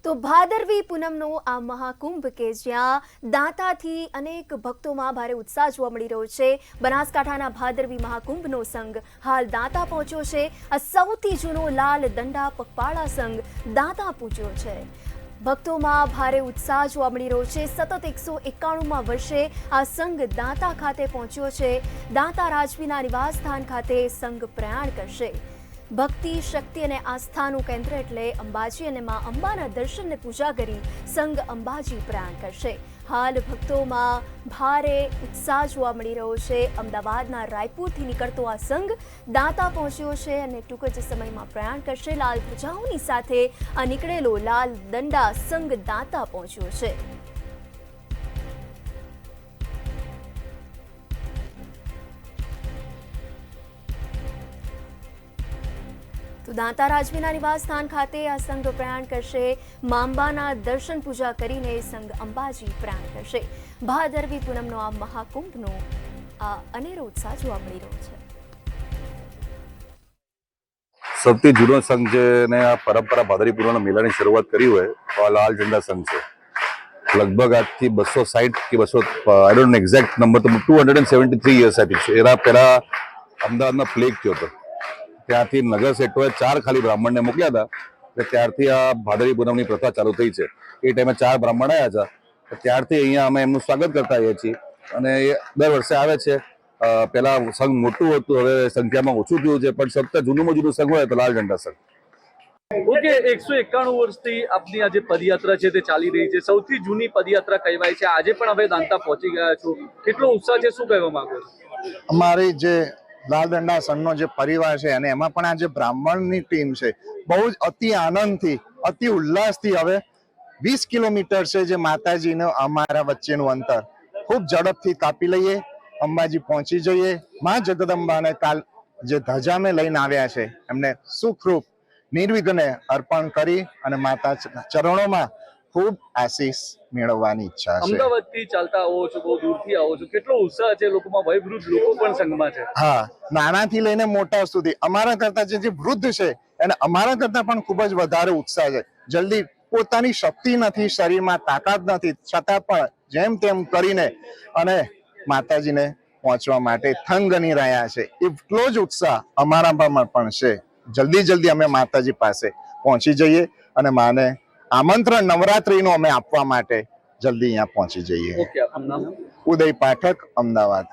તો ભાદરવી પૂનમનો આ મહાકુંભ કે જ્યાં દાંતાથી અનેક ભક્તોમાં ભારે ઉત્સાહ જોવા મળી રહ્યો છે। બનાસકાંઠાના ભાદરવી મહાકુંભનો સંઘ હાલ દાંતા પહોંચ્યો છે। આ સૌથી જૂનો લાલ દંડા પગપાળા સંઘ દાંતા પહોંચ્યો છે। ભક્તોમાં ભારે ઉત્સાહ જોવા મળી રહ્યો છે। સતત 191મા વર્ષે આ સંઘ દાંતા ખાતે પહોંચ્યો છે। દાંતા રાજવીના નિવાસસ્થાન ખાતે સંઘ પ્રયાણ કરશે। ભક્તિ, શક્તિ અને આસ્થાનું કેન્દ્ર એટલે અંબાજી અને માં અંબાના દર્શન અને પૂજા કરી સંઘ અંબાજી પ્રયાણ કરશે। હાલ ભક્તોમાં ભારે ઉત્સાહ જોવા મળી રહ્યો છે। અમદાવાદના રાયપુરથી નીકળતો આ સંઘ દાંતા પહોંચ્યો છે અને ટૂંક જ સમયમાં પ્રયાણ કરશે। લાલ ધ્વજાઓની સાથે આ નીકળેલો લાલ દંડા સંઘ દાંતા પહોંચ્યો છે। તો દાંતા રાજવીના નિવાસસ્થાન ખાતે આ સંઘ પ્રયાણ કરશે। માં અંબાના દર્શન પૂજા કરીને સંઘ અંબાજી પ્રયાણ કરશે। ભાદરવી પૂનમનો આ મહાકુંભનો આ અનેરો ઉત્સાહ જોવા મળી રહ્યો છે। સૌથી જૂનો સંઘ જેને આ પરંપરા ભાદરવી પૂનમના મેળાની શરૂઆત કરી હોય તો આ લાલ ઝંડા સંઘ છે। લગભગ આજથી 260 કે 200 I don't know exact number તો 273 યર્સ આઈ છે। એના પહેલા અમદાવાદમાં પ્લેગ થયો હતો, ત્યાંથી નગર શેઠોએ 4 ખાલી બ્રાહ્મણને મોકલ્યા હતા। ત્યારથી આ ભાદરવી પૂનમની પ્રથા ચાલુ થઈ છે। એ ટાઈમે 4 બ્રાહ્મણ આવ્યા હતા, ત્યારથી અહીંયા અમે એમનું સ્વાગત કરતા આવીએ છીએ અને એ દર વર્ષે આવે છે। પહેલા સંઘ મોટું હતું, હવે સંખ્યામાં ઓછું થયું છે, પણ સતત જૂનું સંઘ હોય તો લાલ ઝંડા સંઘ। ઓકે, 191 વર્ષથી આપની આજે પદયાત્રા છે તે ચાલી રહી છે। સૌથી જૂની પદયાત્રા કહેવાય છે। આજે પણ હવે દાંતા પહોંચી ગયા છો, કેટલો ઉત્સાહ છે, શું કહેવા માંગો છો? અમારી જે લાલ દંડા સંઘનો જે પરિવાર છે અને એમાં પણ આ જે બ્રાહ્મણની ટીમ છે, બહુ જ અતિ આનંદથી, અતિ ઉલ્લાસથી હવે 20 કિલોમીટર છે જે માતાજીનું અમારા વચ્ચેનું અંતર ખૂબ ઝડપથી કાપી લઈએ, અંબાજી પહોંચી જઈએ। માં જગદંબાને કાલ જે ધજા મેં લઈને આવ્યા છે એમને સુખરૂપ નિર્વિઘ્ને અર્પણ કરી અને માતા ચરણોમાં ખૂબ આશીષ મેળવવાની ઈચ્છા છે। અમદાવાદથી ચાલતા આવો છો, બહુ દૂરથી આવો છો, કેટલો ઉત્સાહ છે લોકોમાં? વયવૃદ્ધ લોકો પણ સંઘમાં છે? હા, નાનાથી લઈને મોટા સુધી અમારા કરતા જે વૃદ્ધ છે એને અમારા કરતા પણ ખૂબ જ વધારે ઉત્સાહ છે। જલ્દી પોતાની શક્તિ નથી, શરીરમાં તાકાત નથી, છતાં પણ જેમ તેમ કરીને અને માતાજીને પહોંચવા માટે થનગની રહ્યા છે। એટલો જ ઉત્સાહ અમારામાં પણ છે। જલ્દી અમે માતાજી પાસે પહોંચી જઈએ અને માને આમંત્રણ નવરાત્રીનું અમે આપવા માટે જલ્દી અહીંયા પહોંચી જઈએ। ઓકે, આપનું નામ? ઉદય પાઠક, અમદાવાદ।